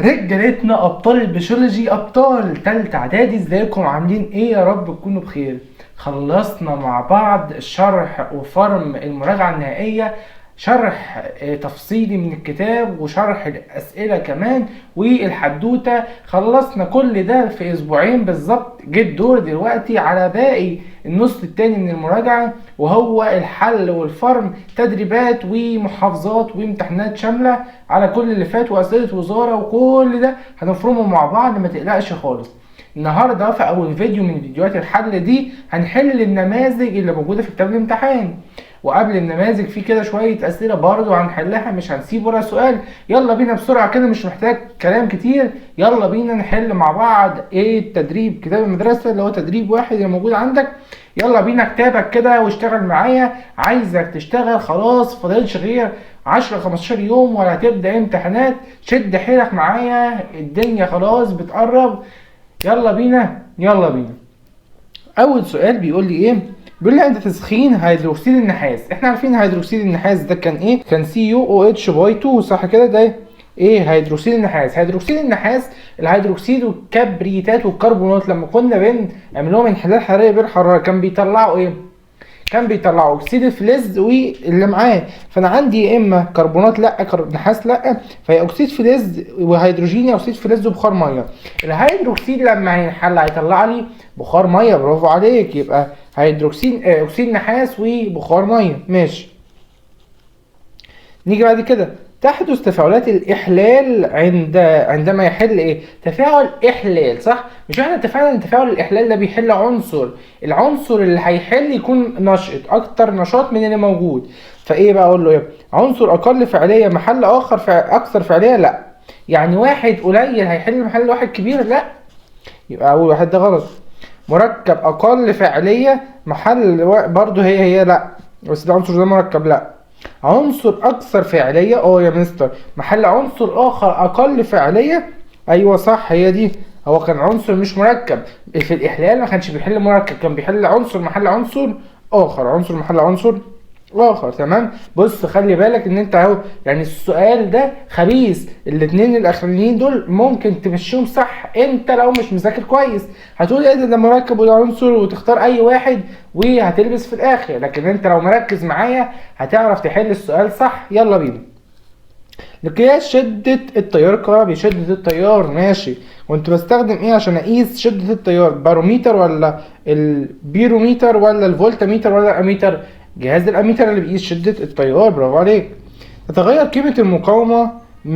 رجالتنا ابطال البيولوجي، ابطال تالتة اعدادي، ازيكم عاملين ايه؟ يا رب تكونوا بخير. خلصنا مع بعض شرح وفرم المراجعة النهائية، شرح تفصيلي من الكتاب وشرح الاسئلة كمان والحدوتة. خلصنا كل ده في اسبوعين بالظبط. جه الدور دلوقتي على باقي النص التاني من المراجعة، وهو الحل والفرم، تدريبات ومحافظات وامتحانات شاملة على كل اللي فات واسئلة وزارة، وكل ده هنفرمه مع بعض، ما تقلقش خالص. النهارده في اول فيديو من فيديوهات الحل دي هنحل النماذج اللي موجوده في كتاب الامتحان، وقبل النماذج في كده شويه اسئله برضو هنحلها، مش هنسيب ولا سؤال. يلا بينا بسرعه كده، مش محتاج كلام كتير، يلا بينا نحل مع بعض. ايه التدريب؟ كتاب المدرسه اللي هو تدريب واحد اللي موجود عندك. يلا بينا كتابك كده واشتغل معايا. عايزك تشتغل، خلاص فاضلش غير 10-15 يوم ولا هتبدا امتحانات. شد حيلك معايا، الدنيا خلاص بتقرب. يلا بينا يلا بينا. اول سؤال بيقول لي ايه؟ بيقول لي عند تسخين هيدروكسيد النحاس. احنا عارفين هيدروكسيد النحاس ده كان ايه؟ كان CuOH/2، صح كده؟ ده ايه هيدروكسيد النحاس؟ هيدروكسيد النحاس الهيدروكسيد والكبريتات والكربونات لما كنا بنعمل لهم انحلال حراري بالحراره كان بيطلعوا ايه؟ كان بيطلعوا اكسيد الفلز واللي معاه. فانا عندي يا اما كربونات لا نحاس لا، فهي اكسيد فلز وهيدروجين يا اكسيد فلز وبخار ميه. الهيدروكسيد لما هينحل هيطلع لي بخار ميه، برافو عليك. يبقى هيدروكسيد اكسيد نحاس وبخار ميه، ماشي. نيجي بعد كده، تحدث تفاعلات الإحلال عندما يحل إيه؟ تفاعل إحلال، صح؟ مش احنا اتفقنا إن تفاعل الإحلال ده بيحل العنصر اللي هيحل يكون نشط، أكتر نشاط من اللي موجود. فإيه بقى أقول له إيه؟ عنصر أقل فعالية محل آخر أكثر فعالية؟ لأ. يعني واحد قليل هيحل محل واحد كبير؟ لأ. يبقى أول واحد ده غلط. مركب أقل فعالية محل برضه هي لأ، بس ده عنصر ده مركب لأ. عنصر اكثر فعاليه يا مستر محل عنصر اخر اقل فعاليه. ايوه صح، هي دي. هو كان عنصر مش مركب في الاحلال، ما كانش بيحل مركب، كان بيحل عنصر محل عنصر اخر، عنصر محل عنصر اخر. تمام. بص خلي بالك ان انت اهو، يعني السؤال ده خبيث. الاتنين الاخرانيين دول ممكن تمشيهم صح انت لو مش مذاكر كويس. هتقول ايه ده مركب وده عنصر وتختار اي واحد وهتلبس في الاخر، لكن انت لو مركز معايا هتعرف تحل السؤال صح. يلا بينا. لقياس شدة التيار الكهربي. شدة التيار، ماشي. كنت بستخدم ايه عشان اقيس شدة التيار؟ باروميتر ولا البيروميتر ولا الفولتميتر ولا الاميتر؟ جهاز الاميتر اللي بيقيس شدة التيار، برافو عليك. تتغير قيمة المقاومة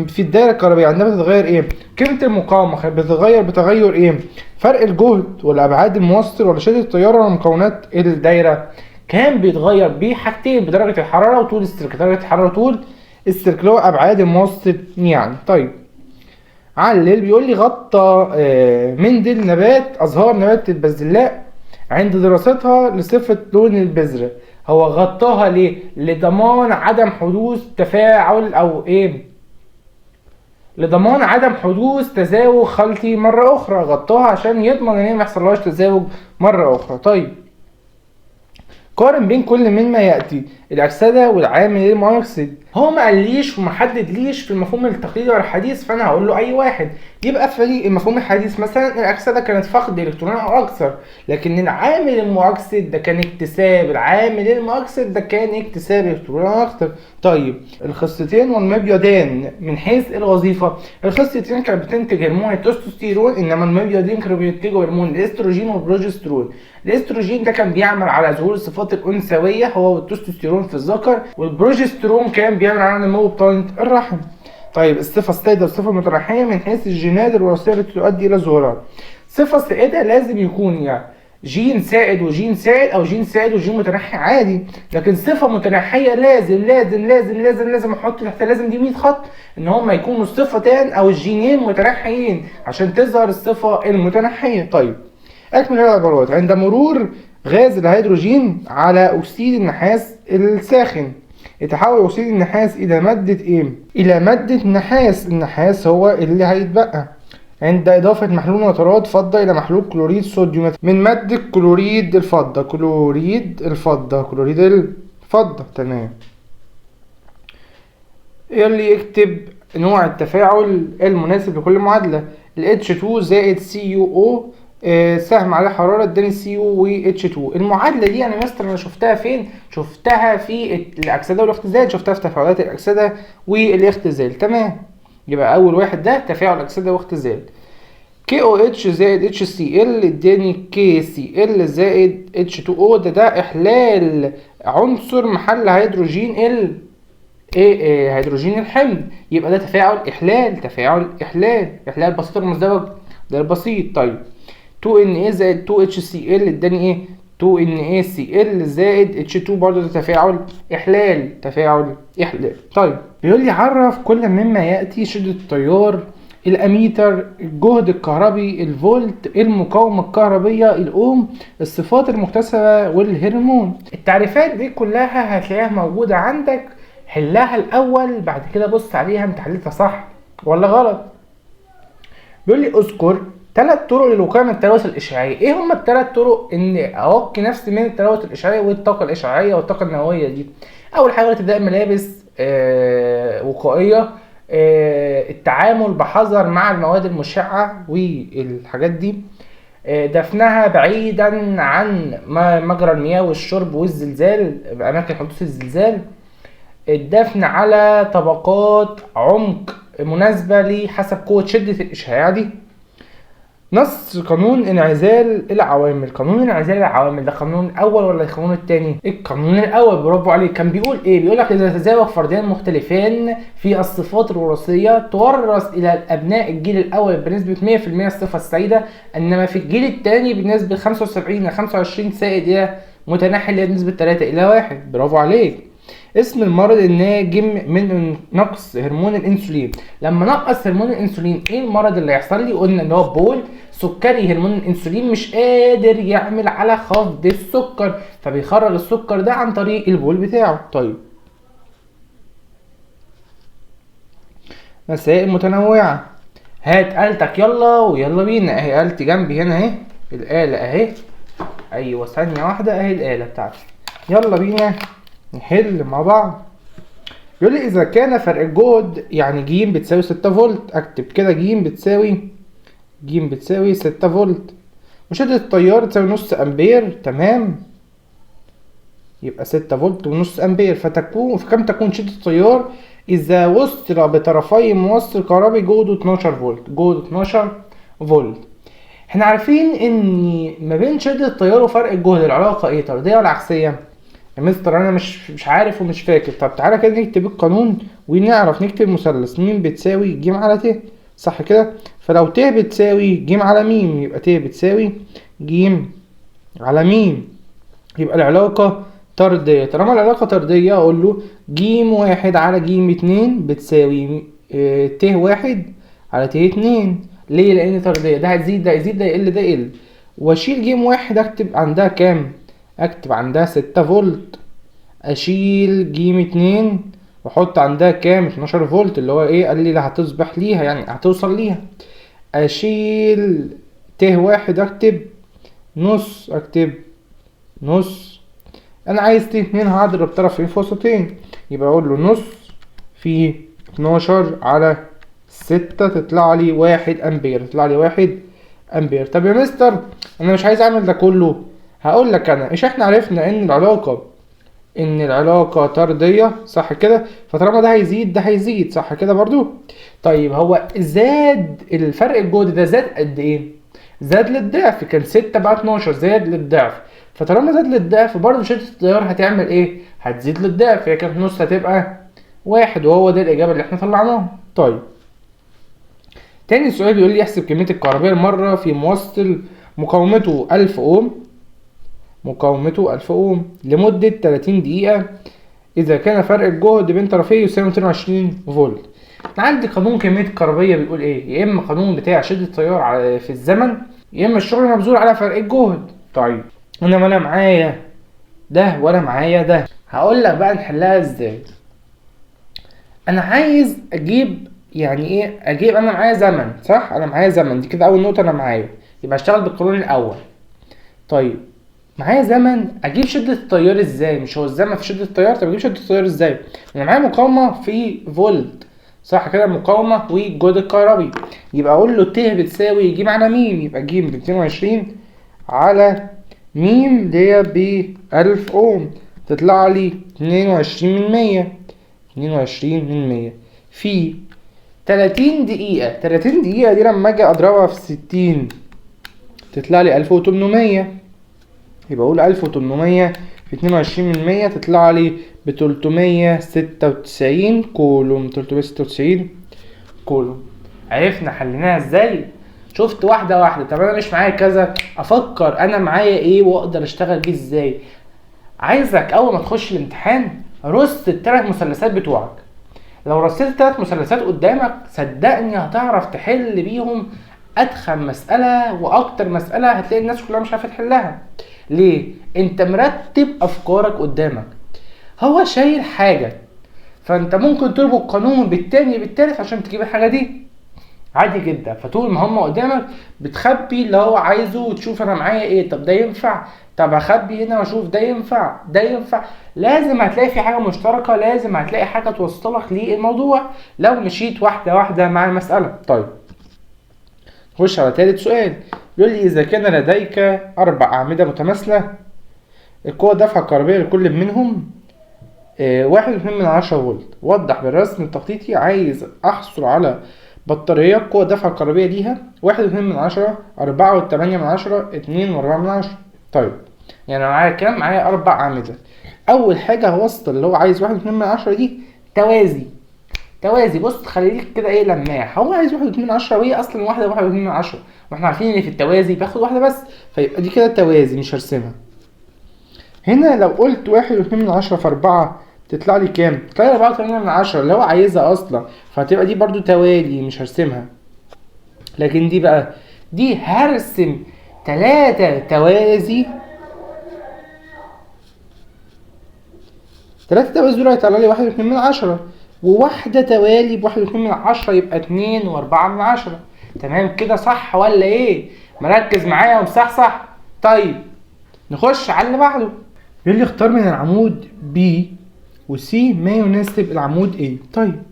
في الدائرة الكهربية عندما تتغير ايه؟ قيمة المقاومة بتتغير بتغير ايه؟ فرق الجهد ولا ابعاد الموصل ولا شدة التيار ولا مكونات الدائرة؟ كان بيتغير بحاجتين، بدرجة الحرارة وطول السلك. درجة الحرارة وطول السلك اللي هو ابعاد الموصل يعني. طيب علل. بيقول لي غطى مندل ازهار نبات البازلاء عند دراستها لصفة لون البذرة. هو غطاها ليه؟ لضمان عدم حدوث تفاعل او ايه؟ لضمان عدم حدوث تزاوج خلطي مرة اخرى. غطاها عشان يضمن ان هي ما يحصلهاش تزاوج مرة اخرى. طيب قارن بين كل مما ياتي، الاكسده والعامل المؤكسد. هو ما قاليش وما حددليش في المفهوم التقليدي ولا الحديث، فانا هقول له اي واحد. يبقى في المفهوم الحديث مثلا الاكسده كانت فقد الكترون او اكثر، لكن العامل المؤكسد ده كان اكتساب. العامل المؤكسد ده كان اكتساب الكترون او اكثر. طيب الخصيتين والمبيضان من حيث الوظيفه. الخصيتين كانت بتنتج هرمون التستوستيرون، انما المبيضين كانوا بينتجوا هرمون الاستروجين والبروجسترون. الاستروجين ده كان بيعمل على ظهور الصفات الانثويه هو والتستوستيرون في الذكر، والبروجسترون كان بيعمل على نمو بطانه الرحم. طيب الصفه السائده والصفه المتنحيه من حيث الجينات الوراثيه التي تؤدي الى ظهورها. صفه سائده لازم يكون يعني جين سائد وجين سائد، او جين سائد وجين متنحي عادي. لكن صفه متنحيه لازم لازم لازم لازم لازم احط تحتها لازم دي 100 خط، ان هم يكونوا الصفتين او الجينين متنحيين عشان تظهر الصفه المتنحيه. طيب اكمل العبارات. عند مرور غاز الهيدروجين على اكسيد النحاس الساخن يتحول اكسيد النحاس الى مادة ايه؟ الى مادة نحاس. النحاس هو اللي هيتبقى. عند اضافة محلول نترات فضة الى محلول كلوريد صوديوم من مادة كلوريد الفضة. كلوريد الفضة. تمام. يقول لي اكتب نوع التفاعل المناسب لكل معادلة. ال H2 زائد CuO سهم عليه حرارة اداني Cu و H2. المعادلة دي يعني مستر انا شفتها فين؟ شفتها في الأكسدة والاختزال، شفتها في تفاعلات الأكسدة والاختزال. تمام، يبقى أول واحد ده تفاعل أكسدة واختزال. KOH زائد HCl اداني KCl زائد H2O. ده إحلال عنصر محل هيدروجين هيدروجين الحمض، يبقى ده تفاعل احلال. احلال بسيط ولا مزدوج؟ ده البسيط. طيب 2Na زائد 2HCl اداني ايه؟ 2NaCl زائد H2 برضه ده تفاعل احلال. طيب بيقول لي عرف كل مما ياتي: شدة التيار، الاميتر، الجهد الكهربي، الفولت، المقاومة الكهربية، الاوم، الصفات المكتسبة، والهرمون. التعريفات دي كلها هتلاقيها موجودة عندك، حلها الاول بعد كده بص عليها انت حلتها صح ولا غلط. بيقول لي اذكر 3 طرق للوقايه من التلوث الاشعاعي. ايه هما ال3 طرق ان اوقي نفسي من التلوث الاشعاعي والطاقه الاشعاعيه والطاقه النوويه دي؟ اول حاجه ارتداء ملابس وقائيه، التعامل بحذر مع المواد المشعه والحاجات دي، دفنها بعيدا عن مجرى المياه والشرب والزلزال، اماكن حدوث الزلزال، الدفن على طبقات عمق مناسبة لحسب قوة شدة الإشعاع دي. نص قانون انعزال العوامل. قانون انعزال العوامل ده قانون الأول ولا القانون التاني؟ القانون الأول، برافو عليك. كان بيقول إيه؟ بيقول لك إذا تزاوج فردين مختلفان في الصفات الوراثية تورث إلى أبناء الجيل الأول بنسبة 100% الصفة السائدة، إنما في الجيل التاني بنسبة 75 إلى 25 سائد إلى متناحي بنسبة 3 إلى 1. برافو عليك. اسم المرض الناجم من نقص هرمون الانسولين. لما نقص هرمون الانسولين ايه المرض اللي هيحصل لي؟ قلنا ان هو بول سكري. هرمون الانسولين مش قادر يعمل على خفض السكر، فبيخرج السكر ده عن طريق البول بتاعه. طيب مسائل متنوعة. هات آلتك يلا ويلا بينا. اهي آلتي جنبي هنا اهي، الآلة اهي. ايوه ثانية واحدة، اهي الآلة بتاعتي. يلا بينا نحل مع بعض. يقول لي إذا كان فرق الجهد يعني ج بتساوي 6 فولت، أكتب كده ج بتساوي 6 فولت، وشدة التيار تساوي نص أمبير. تمام، يبقى 6 فولت ونص أمبير. فكم تكون شدة التيار إذا وصل بطرفي موصل كهربي جهده 12 فولت؟ احنا عارفين ان ما بين شدة التيار وفرق الجهد العلاقة ايه؟ طردية ولا عكسية؟ يا مستر انا مش عارف ومش فاكر. طب تعالى كده نكتب القانون ونعرف نكتب مثلث م بتساوي ج على ت، صح كده؟ فلو ت بتساوي ج على م يبقى ت بتساوي ج على م، يبقى العلاقة طردية. طالما العلاقة طردية اقول له ج واحد على ج اتنين بتساوي ت واحد على ت اتنين. ليه؟ لان طردية، ده هتزيد ده يزيد ده يقل ده يقل. واشيل ج واحد اكتب عندها كام؟ اكتب عندها 6 فولت. اشيل ج اتنين واحط عندها كام؟ 12 فولت، اللي هو ايه؟ قال لي لا هتصبح ليها يعني هتوصل ليها. اشيل ت واحد اكتب نص، انا عايز ت اتنين هضرب طرفين في وسطين، يبقى اقول له نص في 12 على 6 تطلع لي 1 امبير. طب يا مستر انا مش عايز اعمل ده كله. هقول لك انا، مش احنا عرفنا ان العلاقة طردية، صح كده؟ فطالما ده هيزيد ده هيزيد، صح كده برضو؟ طيب هو زاد الفرق الجهد ده زاد قد ايه؟ زاد للضعف، كان 6 بقى 12، زاد للضعف. فطالما زاد للضعف برضو شدة التيار هتعمل ايه؟ هتزيد للضعف. هي كانت نص هتبقى 1، وهو ده الإجابة اللي احنا طلعناها. طيب تاني سؤال بيقول لي احسب كمية الكهرباء المرة في موصل مقاومته 1000 اوم لمدة 30 دقيقة إذا كان فرق الجهد بين طرفيه يساوي 220 فولت. أنا عندي قانون كمية الكهربية بيقول إيه؟ يا إما قانون بتاع شدة التيار في الزمن، يا إما الشغل مبذول على فرق الجهد. طيب أنا ولا معايا ده ولا معايا ده، هقول لك بقى نحلها إزاي. أنا عايز أجيب يعني إيه؟ أنا معايا زمن، صح؟ أنا معايا زمن، دي كده أول نقطة. أنا معايا، يبقى أشتغل بالقانون الأول. طيب معايا زمن، اجيب شدة التيار ازاي؟ مش هو الزمن في شدة التيار؟ طب اجيب شدة التيار ازاي؟ انا معايا مقاومة في فولت، صح كده؟ مقاومة والجهد الكهربي، يبقى اقول له ت بتساوي ج على م، يبقى ج ب 220 على م اللي هي ب 1000 اوم، تطلع لي 22 من 100. 22 من 100 في 30 دقيقة. 30 دقيقة دي لما اجي اضربها في 60 تطلع لي 1800. يبقى اقول 1800 في 22 من 100 تطلع لي ب 396 كولوم. 396 كولوم. عرفنا حليناها ازاي؟ شفت واحدة واحدة. طب انا مش معايا كذا، افكر انا معايا ايه واقدر اشتغل بيه ازاي. عايزك اول ما تخش الامتحان رص الثلاث مثلثات بتوعك. لو رصيت الثلاث مثلثات قدامك صدقني هتعرف تحل بيهم ادخل مسألة واكتر مسألة هتلاقي الناس كلها مش عارفة تحلها. ليه؟ انت مرتب افكارك قدامك، هو شايل حاجة فانت ممكن تربط قانون بالتاني بالتالت عشان تجيب الحاجة دي عادي جدا. فطول ما هم قدامك بتخبي اللي هو عايزه وتشوف انا معايا ايه. طب ده ينفع، طب هخبي هنا واشوف ده ينفع ده ينفع. لازم هتلاقي في حاجة مشتركة، لازم هتلاقي حاجة توصلك للموضوع لو مشيت واحدة واحدة مع المسألة. طيب نخش على تالت سؤال. يقول لي إذا كان لديك 4 أعمدة متماثلة، القوة دفع الكهربية لكل منهم 1.2 فولت. وضح بالرسم التخطيطي. عايز أحصل على بطارية قوة دفع الكهربية ليها 1.2، 4.8، 2.4. طيب يعني معايا كام؟ معايا 4 أعمدة. أول حاجة هوصل اللي هو عايز 1.2 دي توازي. توازي بص خليك كده ايه لماح، هو عايز 1.2 وهي اصلا واحدة 1.2 واحنا عارفين ان في التوازي باخد واحدة بس، فيبقى دي كده توازي مش هرسمها. هنا لو قلت 1.2 في 4 تطلع لي كام؟ تطلع لي 4.8 اللي هو عايزها اصلا، فهتبقى دي برضو توالي مش هرسمها. لكن دي بقى دي هرسم 3 توازي. 3 توازي دول هيطلع لي 1.2 وواحدة توالي ب1.2 يبقى 2.4. تمام كده صح ولا ايه؟ مركز معايا ومصحصح؟ طيب نخش على اللي بعده. يقول لي اختار من العمود B و C ما يناسب العمود A. طيب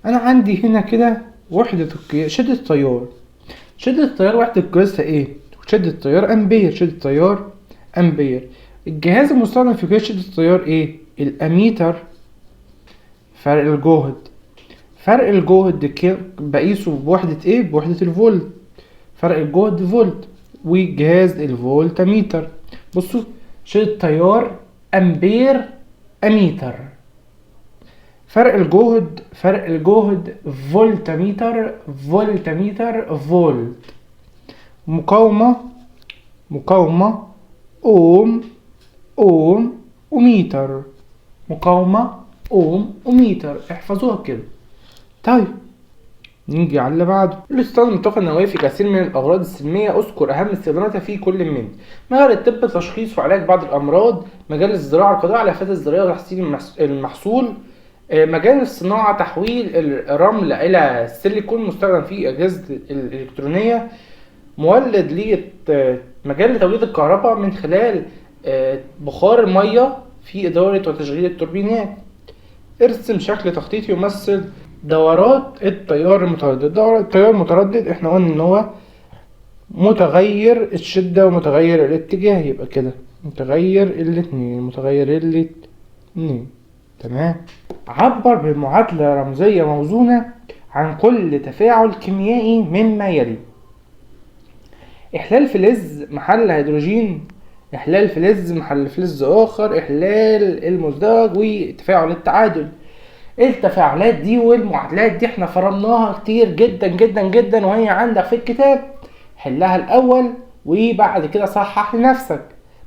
انا عندي هنا كده وحدة شدة التيار. شدة التيار وحدة قياسها ايه؟ شدة التيار امبير. شدة التيار امبير. الجهاز المستخدم في قياس شدة التيار ايه؟ الاميتر. فرق الجهد. فرق الجهد بقيسه بوحدة ايه؟ بوحدة الفولت. فرق الجهد فولت. وجهاز الفولتميتر. بصوا شدة التيار امبير اميتر. فرق الجهد. فرق الجهد فولتميتر. فولتميتر فولت. مقاومة. مقاومة اوم. اوم وميتر. مقاومة اوم وميتر. احفظوها كده. طيب نيجي على اللي بعده. الاستخدام الطاقة النووية في كثير من الأغراض السلمية. أذكر أهم استخداماتها في كل من مجال الطب، تشخيص وعلاج بعض الأمراض. مجال الزراعة، القضاء على الآفات الزراعية وتحسين المحصول. مجال الصناعة، تحويل الرمل إلى سيليكون مستخدم في أجهزة الإلكترونية. مولد مجال توليد الكهرباء من خلال بخار المية في إدارة وتشغيل التوربينات. ارسم شكل تخطيطي يمثل دورات التيار المتردد. التيار المتردد احنا قلنا ان هو متغير الشدة ومتغير الاتجاه، يبقى كده متغير الاتنين. متغير الاتنين. تمام. عبر بمعادلة رمزية موزونة عن كل تفاعل كيميائي مما يلي. احلال فلز محل هيدروجين، احلال فلز محل فلز اخر، احلال المزدوج، وتفاعل التعادل. التفاعلات دي والمعادلات دي احنا فرمناها كتير جدا جدا جدا وهي عندك في الكتاب. حلها الاول وبعد كده صحح لنفسك،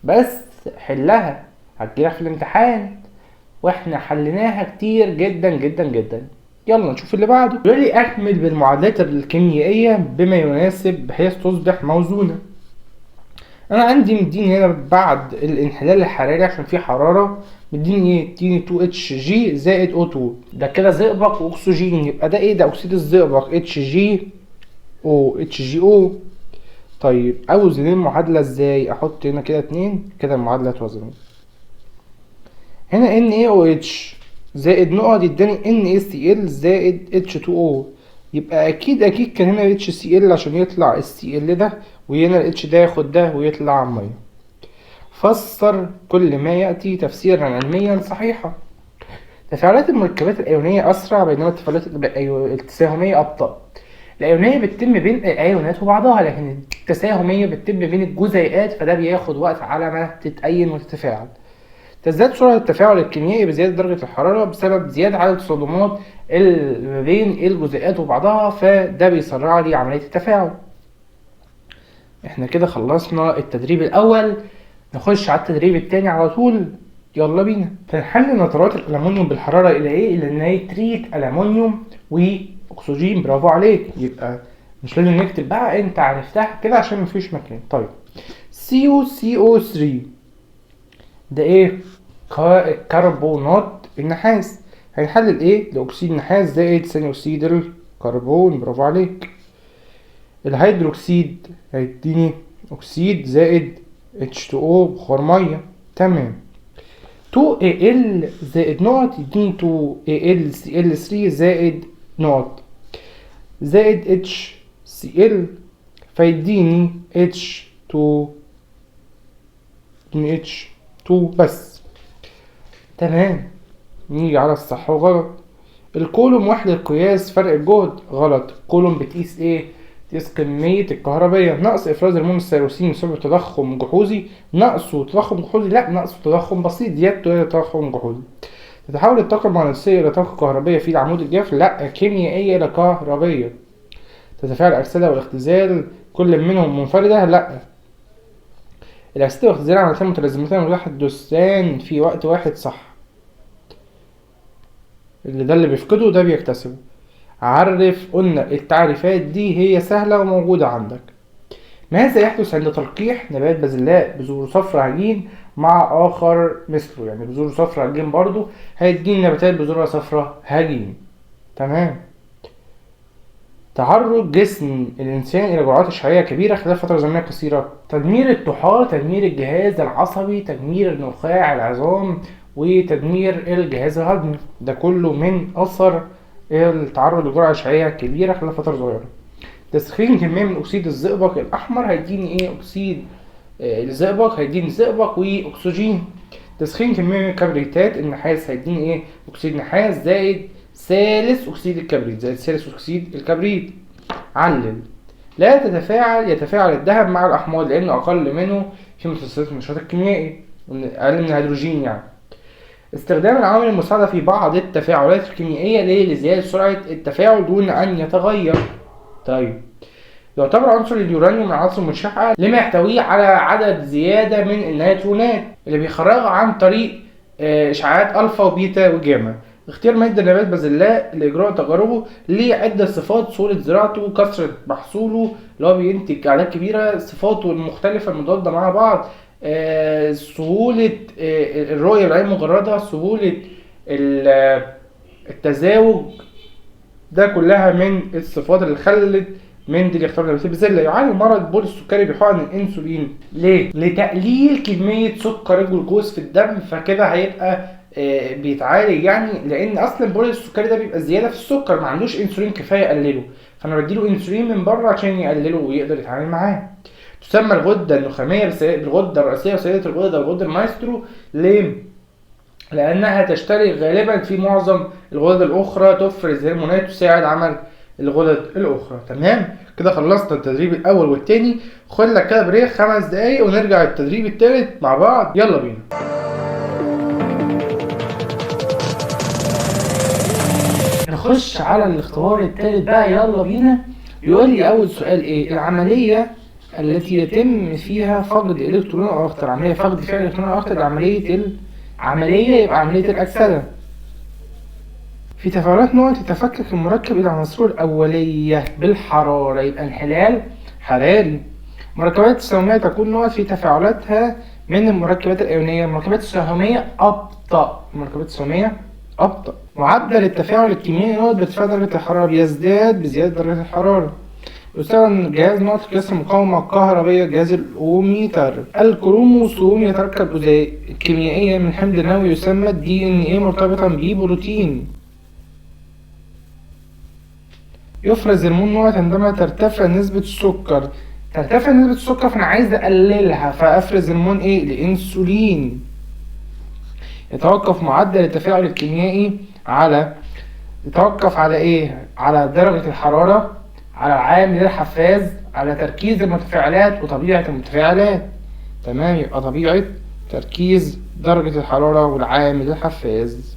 بس حلها هتجيلك في الامتحان واحنا حليناها كتير جدا جدا جدا. يلا نشوف اللي بعده. يقول لي اكمل بالمعادلات الكيميائية بما يناسب بحيث تصبح موزونة. انا عندي مديني هنا بعد الانحلال الحراري عشان في حرارة مديني ايه؟ مديني 2Hg زائد O2. ده كده زئبق واكسجين، يبقى ده ايه؟ ده اكسيد الزئبق HgO. طيب اوزن المعادلة ازاي؟ احط هنا كده 2 كده المعادلة اتوزنت. هنا NaOH زائد نقط يداني NaCl زائد H2O، يبقى اكيد كان هنا HCl عشان يطلع الCl ده، وهنا ال H ده ياخد ده ويطلع ميه. فسر كل ما يأتي تفسيرا علميا صحيحا. تفاعلات المركبات الأيونية أسرع، بينما التفاعلات التساهمية أبطأ. الأيونية بتتم بين الأيونات وبعضها، لكن التساهمية بتتم بين الجزيئات، فده بياخد وقت على ما تتأين وتتفاعل. تزداد سرعة التفاعل الكيميائي بزيادة درجة الحرارة بسبب زيادة عدد التصادمات ما بين الجزيئات وبعضها، فده بيسرع لي عملية التفاعل. احنا كده خلصنا التدريب الأول، نخش على التدريب التاني على طول. يلا بينا. هنحل نترات الألمنيوم بالحرارة إلى إيه؟ إلى نيتريت ألمنيوم وأكسجين. برافو عليك، يبقى مش لازم نكتب بقى، أنت عرفتها كده عشان مفيش مكان. طيب CO3 ده إيه؟ كربونات النحاس. هيحلل إيه؟ لأكسيد النحاس زائد ثاني أكسيد الكربون. برافو عليك. الهيدروكسيد هيديني أكسيد زائد H2O بخار مية. تمام. 2Al زائد نقط يديني 2AlCl3 زائد نقط زائد HCl فيديني H2 بس. تمام. نيجي على الصح وغلط. الكولوم وحدة قياس فرق الجهد. غلط. الكولوم بتقيس ايه؟ تقيس كمية الكهربية. نقص افراز هرمون الثيروسين بسبب تضخم جحوظي. نقصه تضخم جحوظي؟ لا، نقصه تضخم بسيط، زيادته هي تضخم جحوظي. تتحول الطاقة المغناطيسية إلى طاقة كهربية في العمود الجاف؟ لا، كيميائية إلى كهربية. تتفاعل الأكسدة والاختزال كل منهم منفردة؟ لا، الأكسدة والاختزال عملتين متلازمتين يحدثان في وقت واحد. صح، اللي بيفقده ده بيكتسبه. عرف. قلنا التعريفات دي هي سهلة وموجودة عندك. ماذا يحدث عند تلقيح نبات بازلاء بذور صفر عجين مع آخر مثله؟ يعني بذور صفر عجين برضو هيديني نباتات بذورها صفرة هجين. تمام. تعرض جسم الإنسان إلى جرعات إشعاعية كبيرة خلال فترة زمنية قصيرة. تدمير الطحال، تدمير الجهاز العصبي، تدمير النخاع العظام، وتدمير الجهاز الهضمي. ده كله من أثر التعرض لجرعة إشعاعية كبيرة خلال فترة صغيرة. تسخين كمية من أكسيد الزئبق الأحمر هيديني إيه؟ أكسيد الزئبق هيديني زئبق وأكسجين. تسخين كمية من كبريتات النحاس هيديني إيه؟ أكسيد نحاس زائد ثالث أكسيد الكبريت زائد ثالث أكسيد الكبريت. علل. لا يتفاعل الذهب مع الأحماض لأنه أقل منه في متوسط النشاط الكيميائي، أقل من الهيدروجين يعني. استخدام العوامل المساعدة في بعض التفاعلات الكيميائية لزيادة سرعة التفاعل دون أن يتغير. طيب، يعتبر عنصر اليورانيوم من العناصر المشعة لما يحتويه على عدد زيادة من النيوترونات اللي بيخرجها عن طريق إشعاعات ألفا وبيتا وجاما. اختيار مادة نبات بازلاء لإجراء تجاربه ليه عدة صفات: سهولة زراعته، كثرة محصوله اللي هو بينتج أعداد كبيرة، صفاته المختلفة المضادة مع بعض، سهولة الرؤية بالعين المجردة، سهولة التزاوج. ده كلها من الصفات اللي خلت مندل يختار نباتات بازلاء. يعاني مرض بول السكري بحقن الانسولين. ليه؟ لتقليل كمية سكر الجلوكوز في الدم، فكده هيبقى بيتعالج يعني، لان اصلا بول السكري ده بيبقى زياده في السكر، ما عندوش انسولين كفايه يقلله، فانا بديله انسولين من بره عشان يقلله ويقدر يتعامل معاه. تسمى الغده النخاميه بالغده الرئيسيه وسيده الغده والغده المايسترو. ليه؟ لانها تشترك غالبا في معظم الغدد الاخرى، تفرز هرمونات تساعد عمل الغدد الاخرى. تمام كده خلصنا التدريب الاول والتاني. خد لك كده بريك 5 دقايق ونرجع التدريب التالت مع بعض. يلا بينا. نخش على الاختبار التالت بقى. يلا بينا. بيقول لي اول سؤال ايه؟ العمليه التي يتم فيها فقد الكترون او اخطر. عمليه فقد فيها الكترون او اخطر، عمليه يبقى عمليه الاكسده. في تفاعلات نوع يتفكك المركب الى عناصره الاوليه بالحراره، يبقى انحلال حراري. مركبات السهميه تكون نوع في تفاعلاتها من المركبات الايونيه. المركبات السهميه ابطا. معدل التفاعل الكيميائي نوع بارتفاع درجه الحراره بيزداد بزياده درجه الحراره. يستخدم جهاز نقط قياس المقاومة الكهربية جهاز الأوميتر. الكروموسوم يتركب كيميائيا من حمض نووي يسمى DNA مرتبطا ببروتين. يفرز هرمون نقط عندما ترتفع نسبة السكر. ترتفع نسبة السكر فأنا عايز أقللها فأفرز هرمون إيه؟ الأنسولين. يتوقف معدل التفاعل الكيميائي يتوقف على إيه؟ على درجة الحرارة، على العامل الحفاز، على تركيز المتفاعلات وطبيعة المتفاعلات. تمام، يبقى طبيعة، تركيز، درجة الحرارة، والعامل الحفاز.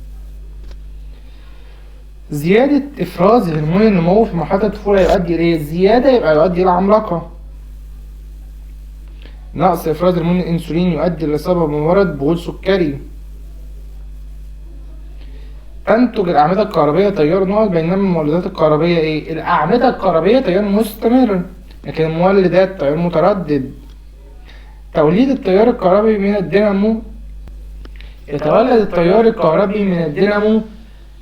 زيادة إفراز هرمون النمو في مرحلة الطفولة يؤدي إليه؟ زيادة يبقى يؤدي إلى عملاقة. نقص إفراز هرمون الأنسولين يؤدي للإصابة بمرض بول سكري. تنتج الأعمدة الكهربية تيار نقط، بينما المولدات الكهربية إيه؟ الأعمدة الكهربية تيار مستمر، لكن المولدات تيار متردد. توليد التيار الكهربي من الدينامو. يتولد التيار الكهربي من الدينامو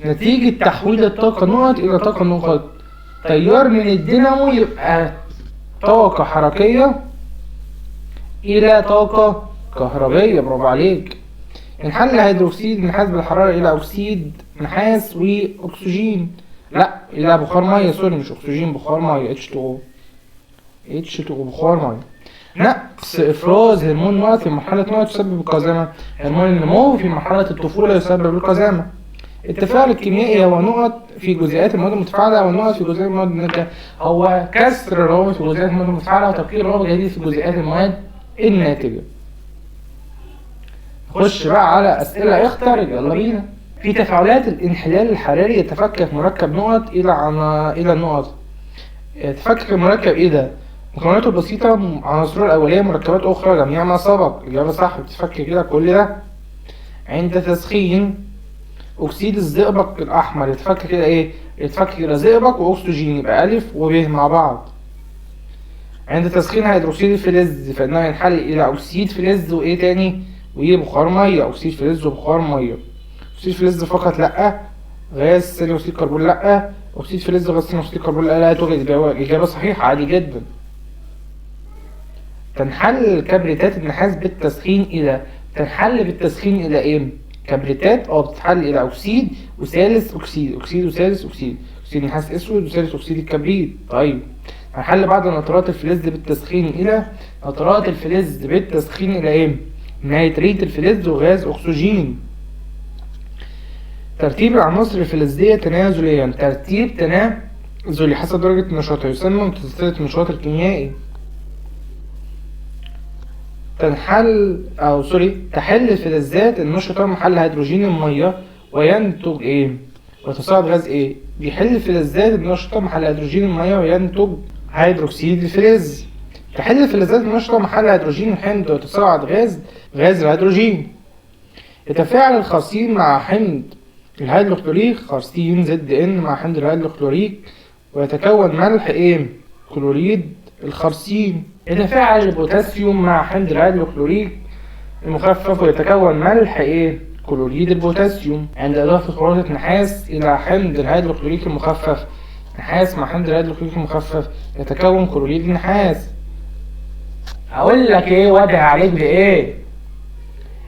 نتيجة تحويل الطاقة نقط إلى طاقة نقط. تيار من الدينامو يبقى طاقة حركية إلى طاقة كهربية. برافو عليك. انحل هيدروكسيد النحاس بالحرارة إلى أكسيد نحاس وأكسجين، لا إلى بخار مية، سوري مش أكسجين، بخار مية H2O بخار مية. نقص إفراز هرمون نقط في مرحلة نقط يسبب القزامة. هرمون النمو في مرحلة الطفولة يسبب القزامة. التفاعل الكيميائي هو نقط في جزيئات المواد المتفاعلة ونقط في جزيئات المواد الناتجة. هو كسر الروابط في جزيئات المواد المتفاعلة وتبقير روابط جديدة في جزيئات المواد الناتجة. خش بقى على أسئلة اختر، يلا بينا. في تفاعلات الانحلال الحراري يتفكك مركب نقط إلى نقط. يتفكك المركب إيه ده؟ مكوناته البسيطة عناصره الأولية مركبات أخرى جميع ما سبق. إجابة صح، بتفكك كده كل ده. عند تسخين أكسيد الزئبق الأحمر يتفكك كده إيه؟ يتفكك إلى زئبق وأكسجين، يبقى ألف وب مع بعض. عند تسخين هيدروكسيد الفلز فإنه ينحل إلى أكسيد فلز وإيه تاني؟ وبخار مية. أكسيد فلز وبخار مية. أكسيد فلز فقط لأ، غاز ثاني أكسيد الكربون لأ، أكسيد فلز غاز ثاني أكسيد الكربون لا توجد. إجابة صحيحة عادي جدا. تنحل كبريتات النحاس بالتسخين إلى إيه؟ كبريتات بتتحل إلى أكسيد وثالث أكسيد، أكسيد وثالث أكسيد، أكسيد نحاس أسود وثالث أكسيد الكبريت. طيب هنحل بعض نترات الفلز بالتسخين إلى إيه؟ نيتريت الفلز وغاز أكسجين. ترتيب العناصر الفلزية تنازليا. ترتيب تنازلي حسب درجة نشاطها يسمى متسلسلة النشاط الكيميائي. تحل الفلزات النشطة محل هيدروجين المية وينتج ايه؟ وتصاعد غاز ايه؟ بيحل الفلزات النشطة محل هيدروجين المية وينتج هيدروكسيد الفلز. تحل الفلزات النشطة محل هيدروجين الحمض وتصاعد غاز الهيدروجين. يتفاعل الخرسين مع حمض الهيدروكلوريك، خرسين ZN مع حمض الهيدروكلوريك ويتكون ملح ايه؟ كلوريد الخرسين. يتفاعل البوتاسيوم مع حمض الهيدروكلوريك المخفف ويتكون ملح ايه؟ كلوريد البوتاسيوم. عند اضافة خلاصة نحاس الى حمض الهيدروكلوريك المخفف، نحاس مع حمض الهيدروكلوريك المخفف يتكون كلوريد النحاس. اقول لك ايه وادع عليك بايه؟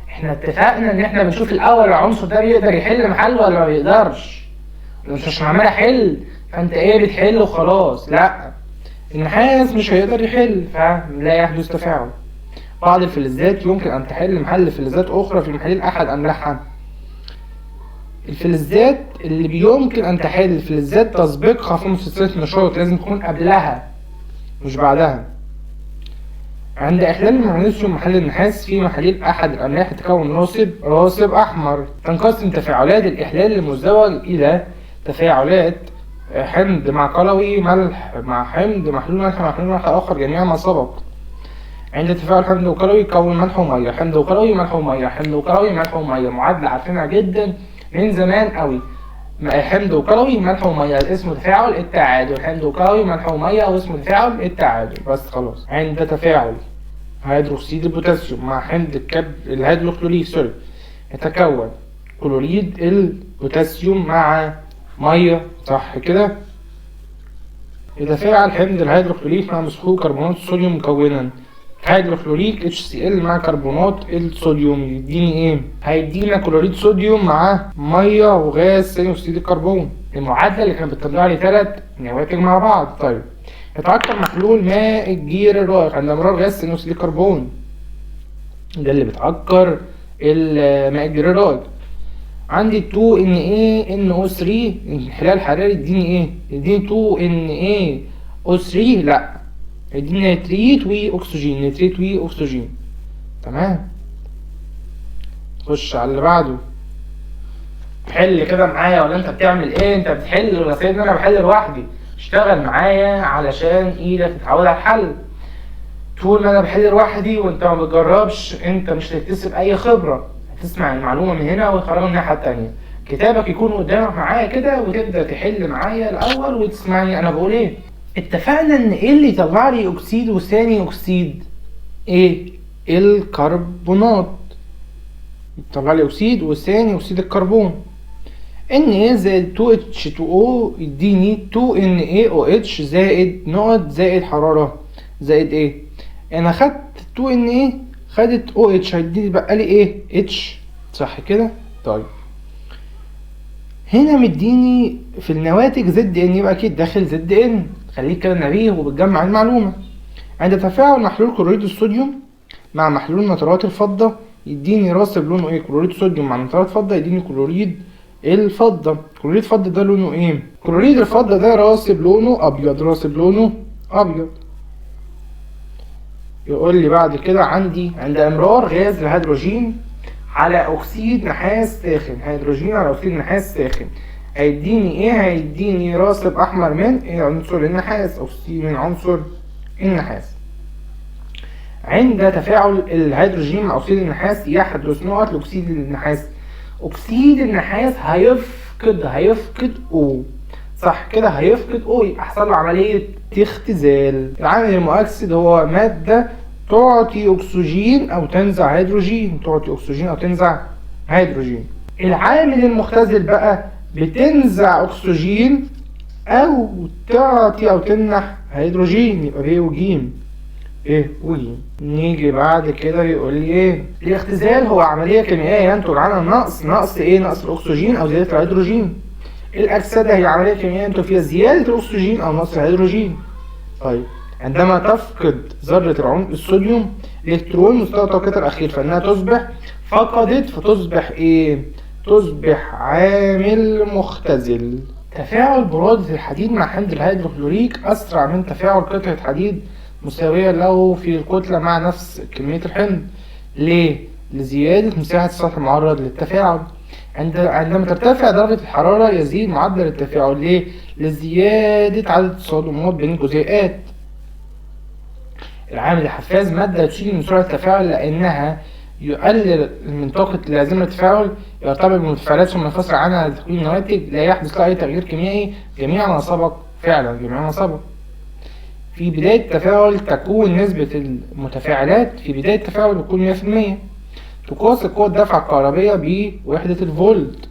احنا اتفقنا ان احنا بنشوف الاول العنصر ده بيقدر يحل محله ولا ما بيقدرش. مش عشان عمال احل فانت ايه بتحل وخلاص، لا، النحاس مش هيقدر يحل فلا يحدث تفاعل. بعض الفلزات يمكن ان تحل محل فلزات اخرى في محلول احد املاحها. الفلزات اللي بيمكن ان تحل فلزات تسبقها في مسلسلات النشاط لازم تكون قبلها مش بعدها. عند إحلال المغنيسيوم محل النحاس في محاليل أحد الأملاح تكون راسب أحمر. تنقسم تفاعلات الإحلال المزدوج إلى تفاعلات حمض مع قلوي ملح مع حمض محلول ملح مع محلول ملح آخر جميع ما سبق. عند تفاعل حمض وقلوي يكون ملح ومية، حمض وقلوي ملح ومية، حمض وقلوي ملح ومية، معادلة عارفينها جدا من زمان قوي. حمض وقلوي ملح ومية اسمه تفاعل التعادل، حمض وقلوي ملح ومية واسمه تفاعل التعادل بس خلاص. عند تفاعل هيدروكسيد البوتاسيوم مع حمض الهيدروكلوريك يتكون كلوريد البوتاسيوم مع مية، صح كده؟ يتفاعل حمض الهيدروكلوريك مع مسحوق كربونات الصوديوم مكونا هيدروكلوريك HCl مع كربونات الصوديوم، يديني ايه؟ هيدينا كلوريد صوديوم مع ميه وغاز ثاني اكسيد الكربون. المعادله اللي كانت بتطلع لي 3 نواتج مع بعض. طيب يتعقم محلول ماء الجير الرائق عند مرار غاز ثاني اكسيد الكربون، ده اللي بتعكر ماء الجير الرائق. عندي 2Na NO3 الانحلال الحراري يديني ايه؟ يديني 2Na O3 لا، يديني نتريت واكسجين، نتريت واكسجين. تمام. خش على اللي بعده. حل كده معايا ولا انت بتعمل ايه؟ انت بتحل ولا سيبني انا بحل لوحدي؟ اشتغل معايا علشان ايدك تتعود على الحل. طول ما انا بحل لوحدي وانت ما بتجربش انت مش هتكتسب اي خبره، هتسمع المعلومه من هنا وتخرجها من الناحيه التانيه. كتابك يكون قدامك معايا كده وتبدا تحل معايا الاول وتسمعني انا بقول ايه. اتفقنا ان ايه اللي يطلع لي اكسيد وثاني اكسيد؟ ايه؟ الكربونات. يطلع لي اكسيد وثاني اكسيد الكربون. Na زائد 2H2O يديني 2NaOH زائد نقط زائد حرارة زائد ايه؟ انا خدت 2Na خدت OH هيديني بقى لي ايه؟ H صح كده؟ طيب هنا مديني في النواتج زد ان يبقى اكيد داخل زد ان. خليك كده نبيه وبتجمع المعلومة. عند تفاعل محلول كلوريد الصوديوم مع محلول نترات الفضة يديني راسب لونه ايه؟ كلوريد صوديوم مع نترات فضة يديني كلوريد الفضة. كلوريد الفضة ده لونه ايه؟ كلوريد الفضة ده راسب لونه ابيض، راسب لونه ابيض. يقول لي بعد كده عندي عند امرار غاز الهيدروجين على اكسيد نحاس ساخن، هيدروجين على اكسيد نحاس ساخن هيديني ايه؟ هيديني راسب احمر من عنصر النحاس، اكسيد من عنصر النحاس. عند تفاعل الهيدروجين مع اكسيد النحاس يحدث نقط لاكسيد النحاس. اكسيد النحاس هيفقد او صح كده، هيفقد او، يحصل له عمليه اختزال. العامل المؤكسد هو ماده تعطي اكسجين او تنزع هيدروجين، تعطي اكسجين او تنزع هيدروجين. العامل المختزل بقى بتنزع اكسجين او تعطي او تمنح هيدروجين، يبقى ب وجيم، ايه وجيم. نيجي بعد كده يقول لي ايه؟ الاختزال هو عمليه كيميائيه ينتج عنها نقص ايه؟ نقص الاكسجين او زياده الهيدروجين. الاكسده هي عمليه كيميائيه ينتج فيها زياده الاكسجين او نقص الهيدروجين. طيب عندما تفقد ذره الصوديوم الكترون مستوى طاقتها الاخير فانها تصبح فقدت، فتصبح ايه؟ تصبح عامل مختزل. تفاعل برودة الحديد مع حمض الهيدروكلوريك اسرع من تفاعل قطعة حديد مساوية له في الكتلة مع نفس كمية الحمض. ليه؟ لزيادة مساحة السطح المعرض للتفاعل. عندما ترتفع درجة الحرارة يزيد معدل التفاعل. ليه؟ لزيادة عدد التصادمات بين الجزيئات. العامل الحفاز مادة تشيل من سرعة التفاعل لأنها يقلل من طاقة لازمة التفاعل، يرتبط بالمتفاعلات ثم ينفصل عنها لتكوين النواتج، لا يحدث لها أي تغيير كيميائي، جميع ما سبق. فعلا جميع ما سبق. في بداية التفاعل تكون نسبة المتفاعلات في بداية التفاعل بتكون 100%. تقاس قوة الدفع الكهربية بوحدة الفولت.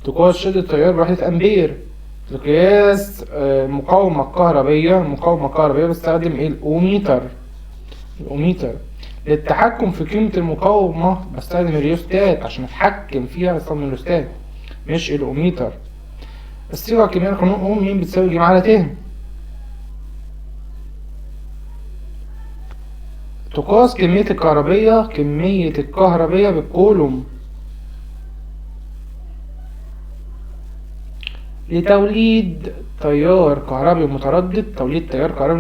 تقاس شدة التيار بوحدة أمبير. لقياس المقاومة الكهربية بستخدم الأوميتر. للتحكم في قيمة المقاومة بستخدم الريوستات، عشان اتحكم فيها بستخدم الريوستات مش الأوميتر. الصيغة الكيميائية لقانون أوم م بتساوي ج على ت. تقاس كمية الكهربية بالكولوم. لتوليد تيار كهربي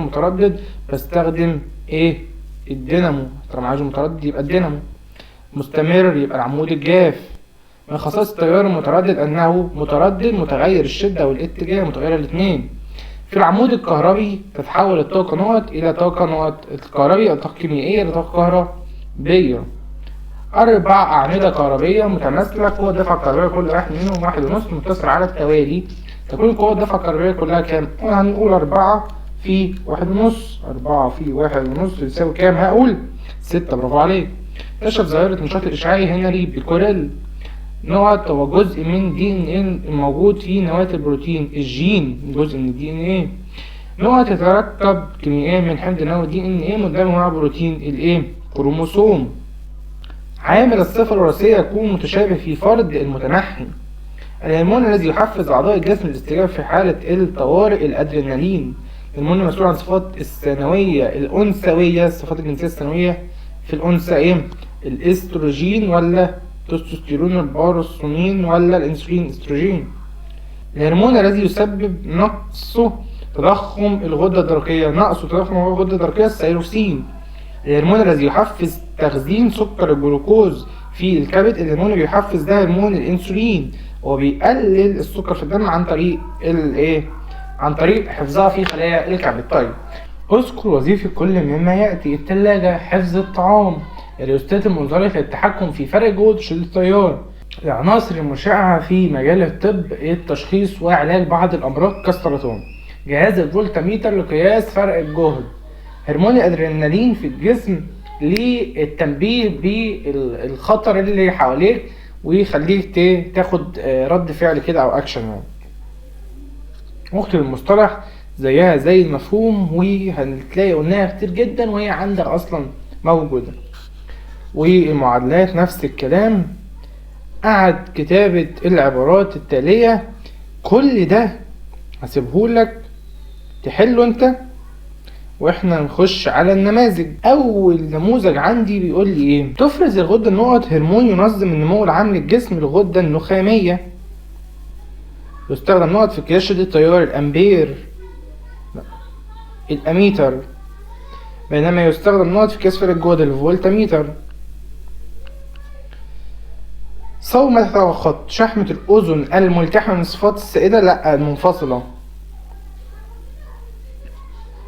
متردد بستخدم ايه؟ الدينامو. طالما عايزه متردد يبقى الدينامو. مستمر يبقى العمود الجاف. من خصائص التيار المتردد انه متردد متغير الشدة والاتجاه، متغير الاثنين. في العمود الكهربي تتحول الطاقة نقط إلى طاقة الكهربية، طاقة كيميائية إلى طاقة كهربية. 4 أعمدة كهربية متماثلة، قوة الدفع الكهربية كل واحد منهم 1.5 متصل على التوالي. تكون قوة الدفع الكهربية كلها كام؟ هنقول 4 في 1.5. 4 في 1.5 يساوي كام؟ هقول 6. برافو عليك. اكتشف ظاهرة النشاط الإشعاعي هنري بيكوريل. نقط هو جزء من دي ان ايه الموجود في نواة البروتين. الجين جزء من الدي ان ايه. نقط تتركب كيميائيا من حمض نووي دي ان ايه مندمج مع بروتين الايه كروموسوم. عامل الصفة الوراثية يكون متشابه في فرد المتنحي. الهرمون الذي يحفز أعضاء الجسم للاستجابة في حالة الطوارئ الأدرينالين. الهرمون المسؤول عن الصفات الثانوية الأنثوية، الصفات الجنسية الثانوية في الأنثى إيه؟ الإستروجين ولا التستوستيرون، الباروسونين ولا الأنسولين استروجين. الهرمون الذي يسبب نقص تضخم الغدة الدرقية، نقص تضخم الغدة الدرقية الثيروسين. الهرمون الذي يحفز تخزين سكر الجلوكوز في الكبد، الهرمون اللي بيحفز ده هرمون الانسولين، وبيقلل السكر في الدم عن طريق الايه؟ عن طريق حفظها في خلايا الكبد. طيب اذكر وظيفة كل مما يأتي. الثلاجة حفظ الطعام، الريوستات المنزلقة للتحكم في فرق جهد وشدة التيار، العناصر المشعة في مجال الطب التشخيص وعلاج بعض الأمراض كالسرطان، جهاز الفولتميتر لقياس فرق الجهد، هرمون الأدرينالين في الجسم للتنبيه بالخطر اللي حواليك ويخليك تاخد رد فعل كده أو أكشن يعني. اكتب المصطلح زيها زي المفهوم وهتلاقي قلناها كتير جدا وهي عندك أصلا موجودة. والمعادلات نفس الكلام. قعد كتابة العبارات التالية، كل ده هسيبهولك تحله انت واحنا نخش على النماذج. اول نموذج عندي بيقول لي ايه؟ تفرز الغدة النقط هرمون ينظم النمو العام للجسم، الغدة النخامية. يستخدم نقط في قياس شدة التيار، الامبير الاميتر، بينما يستخدم نقط في قياس فرق الجهد، الفولتميتر. صومة الخط، شحمة الأذن الملتحمة من الصفات السائدة، لا المنفصلة.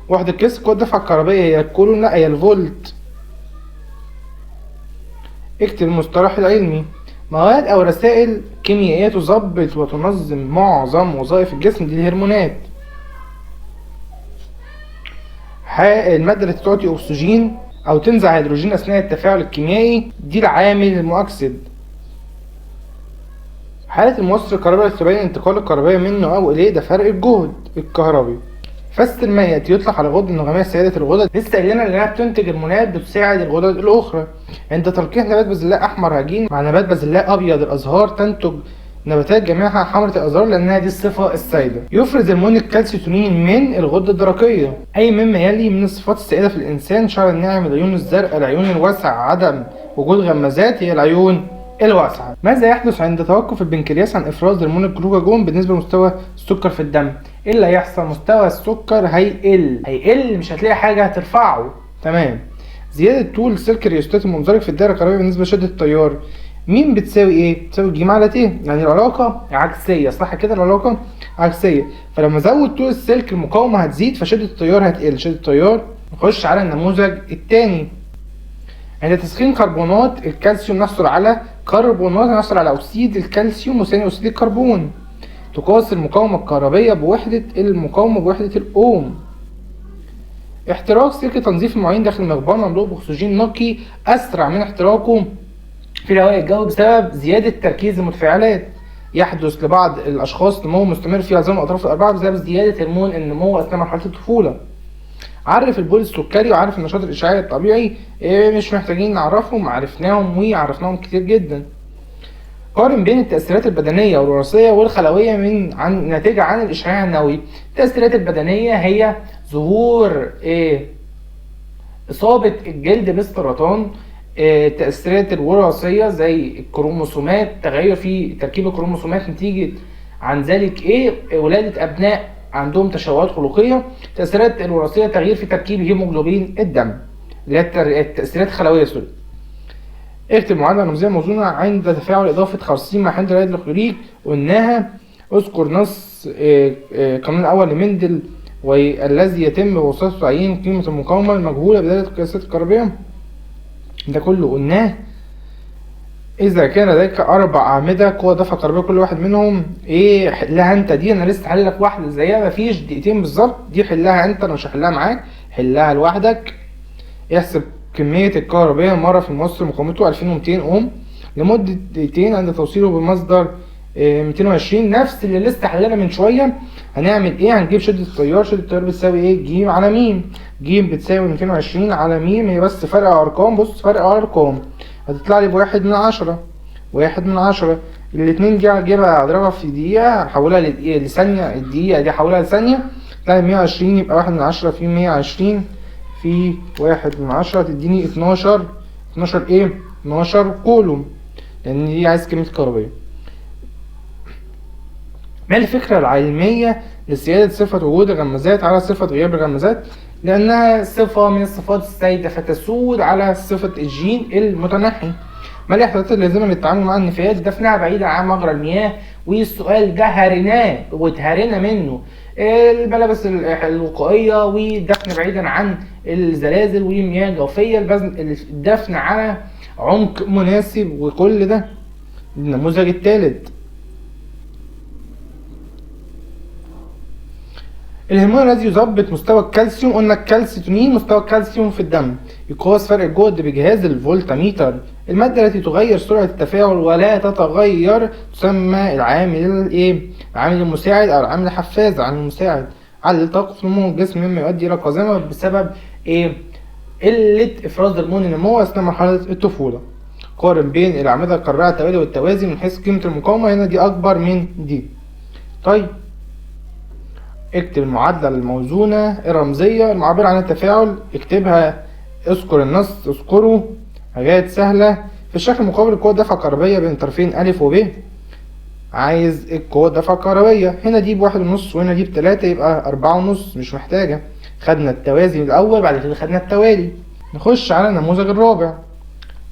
وحدة قياس قوة الدفعة الكهربائية هي الكولون، لا هي الفولت. اكتب المصطلح العلمي. مواد أو رسائل كيميائية تظبط وتنظم معظم وظائف الجسم، دي الهرمونات. المادة التي تعطي أكسجين أو تنزع هيدروجين أثناء التفاعل الكيميائي، دي العامل المؤكسد. حالة الموصل الكهربائي التي تبين انتقال الكهربائي منه أو إليه، ده فرق الجهد الكهربي. فست الماء يطلق على الغدة النخامية سيدة الغدد، لسه قايلين انها بتنتج هرمونات بتساعد الغدد الأخرى. عند تلقيح نبات بازلاء أحمر هجين مع نبات بازلاء أبيض الأزهار، تنتج نباتات جميعها حمرة الأزهار لأنها دي الصفة السائدة. يفرز هرمون الكالسيتونين من الغدة الدرقية. أي مما يلي من الصفات السائدة في الإنسان: شعر الناعم، العيون الزرقاء، العيون الواسعة، عدم وجود غمازات، هي العيون الواسعة. ماذا يحدث عند توقف البنكرياس عن إفراز هرمون الجلوكاجون بالنسبة لمستوى السكر في الدم؟ إيه اللي هيحصل؟ مستوى السكر هيقل، مش هتلاقي حاجة هترفعه. تمام. زيادة طول سلك الريوستات المنزلق في الدائرة الكهربائية بالنسبة لشدة التيار، مين بتساوي ايه؟ بتساوي ج على ت، يعني العلاقة عكسية، صح كده؟ العلاقة عكسية. فلما ازود طول السلك المقاومة هتزيد فشدة التيار هتقل. شدة التيار. نخش على النموذج الثاني. عند تسخين كربونات الكالسيوم نحصل على كربونات، نحصل على أكسيد الكالسيوم وثاني أكسيد الكربون. تقاس المقاومة الكهربية بوحدة المقاومة بوحدة الأوم. احتراق سلك تنظيف المواعين داخل مخبار مملوء بأكسجين نقي أسرع من احتراقه في الهواء الجوي بسبب زيادة تركيز المتفاعلات. يحدث لبعض الأشخاص نمو مستمر في عظام الأطراف الأربعة بسبب زيادة هرمون النمو أثناء مرحلة الطفولة. عرف البول السكري وعرف النشاط الإشعاعي الطبيعي، مش محتاجين نعرفهم، عرفناهم وعرفناهم كتير جدا. قارن بين التأثيرات البدنية والوراثية والخلوية ناتجة عن الإشعاع النووي. التأثيرات البدنية هي ظهور إصابة الجلد بالسرطان. التأثيرات الوراثية زي الكروموسومات، تغير في تركيب الكروموسومات نتيجة عن ذلك ولادة أبناء عندهم تشوهات خلقية. التأثيرات الوراثية تغيير في تركيب هيموجلوبين الدم، اللي هي التأثيرات الخلوية. اكتب معادلة رمزية موزونة عند تفاعل إضافة خرسين مع حمض الهيدروكلوريك، قلناها. اذكر نص القانون الأول لمندل والذي يتم بواسطته تعيين قيمة المقاومة المجهولة بدالة القياسات الكهربية، ده كله قلناه. إذا كان لديك 4 أعمدة قوة دفع كهربائية كل واحد منهم حلها أنت. دي أنا لسه حللك واحدة زيها مفيش دقيقتين بالظبط، دي حلها أنت، أنا مش هحلها معاك، حلها لوحدك. احسب كمية الكهربائية مرة في الموصل مقاومته 2200 أوم لمدة دقيقتين عند توصيله بمصدر 220 نفس اللي لسه حلنا من شويه. هنعمل ايه؟ هنجيب شده التيار. شده التيار بتساوي ايه؟ ج على م. ج بتساوي 220 على م، هي بس فرق ارقام. بص فرق ارقام هتطلع لي بواحد من 10. 1/10. الاتنين دي هجيبها اضربها في دقيقة، هحولها لثانية. الدقيقة دي هحولها لثانية، تلاقي 120 يبقى 1/10 في 120 في 1/10 تديني 12. 12 ايه؟ 12 كولوم، لان دي عايز كمية كهربية. ما الفكرة العلمية لسيادة صفة وجود الغمازات على صفة غياب الغمازات؟ لأنها صفة من الصفات السائدة فتسود على صفة الجين المتنحي. ما الاحتياطات اللازمة للتعامل مع النفايات؟ دفنها بعيدا عن مجرى المياه، والسؤال ده هرناه واتهرنا منه. الملابس الوقائية، والدفن بعيدا عن الزلازل والمياه الجوفية، الدفن على عمق مناسب، وكل ده. النموذج الثالث، الهرمون الذي يظبط مستوى الكالسيوم. قلنا الكالسيتونين مستوى الكالسيوم في الدم. يقاس فرق الجهد بجهاز الفولتميتر. المادة التي تغير سرعة التفاعل ولا تتغير تسمى العامل الايه؟ العامل المساعد او العامل الحفاز. العامل المساعد على توقف نمو الجسم مما يؤدي الى قزامة بسبب ايه؟ قلة افراز هرمون النمو اثناء مرحلة الطفولة. قارن بين الاعمدة الكريعة التوالي والتوازي من حيث قيمة المقاومة. هنا دي اكبر من دي. طيب اكتب المعادلة الموزونة الرمزية المعبرة عن التفاعل. اكتبها، اذكر النص، اذكره، حاجات سهلة. في الشكل المقابل قوة دفع كهربية بين طرفين أ و ب. عايز قوة دفع كهربية. هنا دي ب1.5 وهنا دي ب3، يبقى 4.5. مش محتاجة. خدنا التوازي الأول، بعد كده خدنا التوالي. نخش على النموذج الرابع.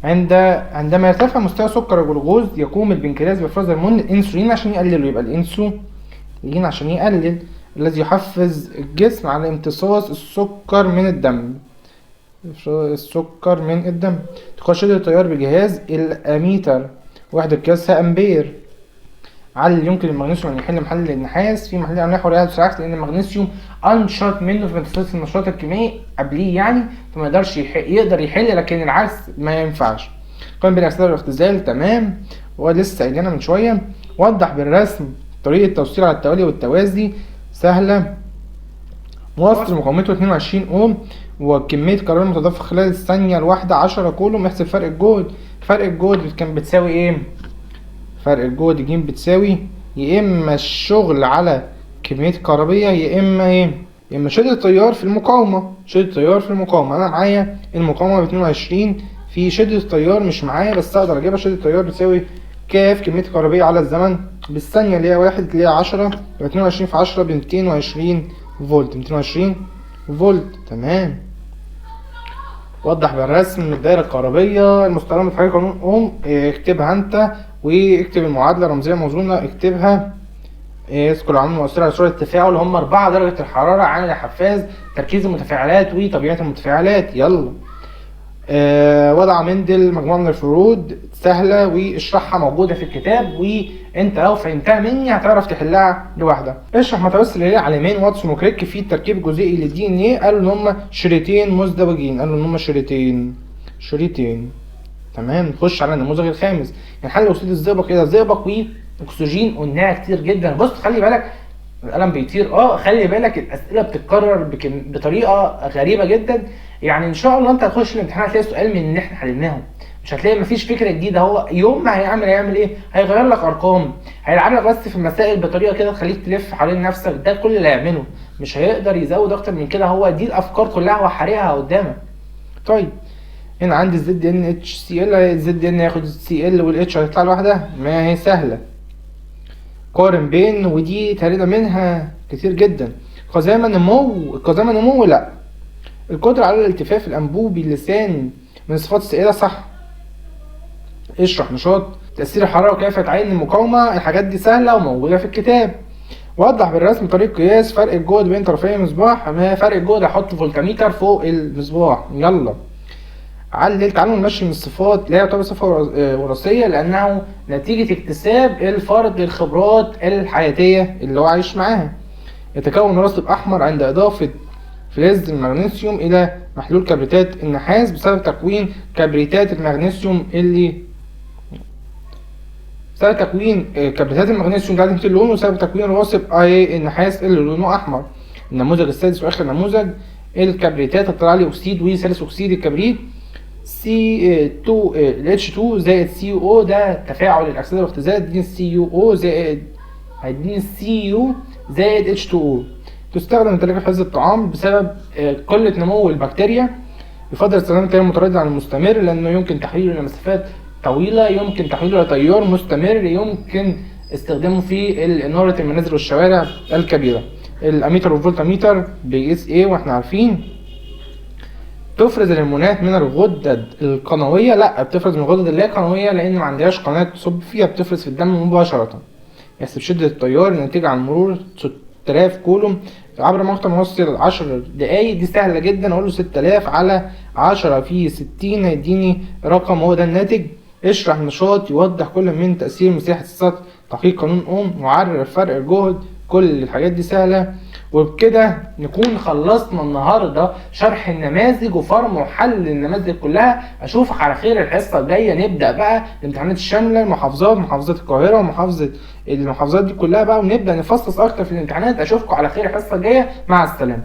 عندما يرتفع مستوى سكر الجلوكوز يقوم البنكرياس بإفراز هرمون الأنسولين عشان يقلله. يبقى الأنسولين عشان يقلل، الذي يحفز الجسم على امتصاص السكر من الدم. تقاس شدة التيار بجهاز الأميتر، وحدة قياسها أمبير. علل يمكن المغنيسيوم أن يحل محل النحاس في محل الأملاح والرياض العكس، لأن المغنيسيوم أنشط منه في امتصاص النشاط الكيميائي قبليه يعني، فما يقدرش يقدر يحل، لكن العكس ما ينفعش. قام بالأكسدة والاختزال. تمام، ولسه قايلينها من شوية. وضح بالرسم طريقة توصيل على التوالي والتوازي. سهلة. موصل مقاومته 22 اوم، وكمية كهرباء متدفقة خلال الثانية الواحدة 10 كولوم. احسب فرق الجهد. فرق الجهد كان بتساوي ايه؟ فرق الجهد ج بتساوي يا اما الشغل على كمية كهربية، يا اما ايه؟ يا اما شدة التيار في المقاومة. شدة التيار في المقاومة، انا معايا المقاومة ب 22 في شدة التيار مش معايا، بس اقدر اجيبها. شدة التيار بتساوي كاف كمية كهربية على الزمن بالثانية اللي هي 1 اللي هي 10، يبقى 22 في 10 ب 220 فولت. 220 فولت. تمام. وضح بالرسم الدائرة الكهربية المستخدمة في حاجة قانون اوم. اكتبها انت، واكتب المعادلة رمزية موزونة. اكتبها. اذكر العوامل المؤثرة على سرعة التفاعل. هم 4: درجة الحرارة، عامل الحفاز، تركيز المتفاعلات، وطبيعة المتفاعلات. يلا. وضع مندل مجموعة من الفروض سهلة واشرحها، موجودة في الكتاب، وانت لو فهمتها مني هتعرف تحلها لوحدها. اشرح ما توصل اليه علمين واتسون وكريك في التركيب الجزيئي للدي ان ايه. قالوا ان هم شريطين مزدوجين. شريطين. تمام. نخش على النموذج الخامس. نحل وسيط الزئبق الى زئبق واكسجين. قلناها كتير جدا. بص خلي بالك القلم بيطير. خلي بالك الاسئله بتتكرر بطريقه غريبه جدا. يعني ان شاء الله انت هتخش الامتحان هتلاقي سؤال من اللي احنا حليناهم، مش هتلاقي مفيش فكره جديده. هو يوم ما هيعمل ايه؟ هيغير لك ارقام، هيلعب لك بس في المسائل بطريقه كده تخليك تلف حوالين نفسك. ده كل اللي هيعمله، مش هيقدر يزود اكتر من كده. هو دي الافكار كلها هو حارقها قدامك. طيب هنا عندي الزد ان اتش سي ال. الزد ان ياخد السي ال والاتش هتطلع لوحدها. ما هي سهله. قارن بين، ودي تقريبا منها كتير جدا. القزامه نمو لا. القدرة على الالتفاف الأنبوبي اللساني من الصفات السائدة. صح. اشرح نشاط تأثير الحرارة وكيف يتعين المقاومة. الحاجات دي سهلة وموجودة في الكتاب. وضح بالرسم طريقة قياس فرق الجهد بين طرفي المصباح. ما فرق الجهد؟ هحط فولتميتر فوق المصباح. يلا. علل تعلم المشي من الصفات لا يعتبر صفة وراثية، لأنه نتيجة اكتساب الفرد للخبرات الحياتية اللي هو عايش معاها. يتكون رصد أحمر عند إضافة فلز المغنيسيوم إلى محلول كبريتات النحاس بسبب تكوين كبريتات المغنيسيوم اللي سبب تكوين كبريتات المغنيسيوم ذات اللون، وسبب تكوين رواسب النحاس اللي لونه احمر. النموذج السادس واخر نموذج الكبريتات الطلالي اكسيد وثالث اكسيد الكبريت H2 زائد CuO، ده تفاعل الاكسده والاختزال هيديني CuO زائد هيديني Cu زائد H2O. تستخدم الثلاجة في حفظ الطعام بسبب قلة نمو البكتيريا. يفضل استخدام التيار المتردد عن المستمر لأنه يمكن تحويله لمسافات طويلة، يمكن تحويله لتيار مستمر، يمكن استخدامه في إنارة المنازل والشوارع الكبيرة. الأميتر والفولتميتر بيقيس إيه واحنا عارفين. تفرز الهرمونات من الغدد القنوية؟ لا، بتفرز من الغدد اللي هي قنوية لأن ما عندهاش قناة تصب فيها، بتفرز في الدم مباشرة. يحسب شدة التيار الناتجة عن مرور 6000 كولوم عبر مقطع موصل 10 دقايق. دي سهلة جدا، اقول له 6000 على 10 في 60 هيديني رقم، هو ده الناتج. اشرح نشاط يوضح كل من تأثير مساحة السطح، تحقيق قانون اوم، وعرف فرق الجهد. كل الحاجات دي سهلة. وبكده نكون خلصنا النهارده شرح النماذج وفرم وحل النماذج كلها. اشوفك على خير الحصه الجايه، نبدا بقى الامتحانات الشامله، محافظات القاهره ومحافظه المحافظات دي كلها بقى، ونبدا نفصص اكتر في الامتحانات. اشوفكم على خير الحصه الجايه، مع السلامه.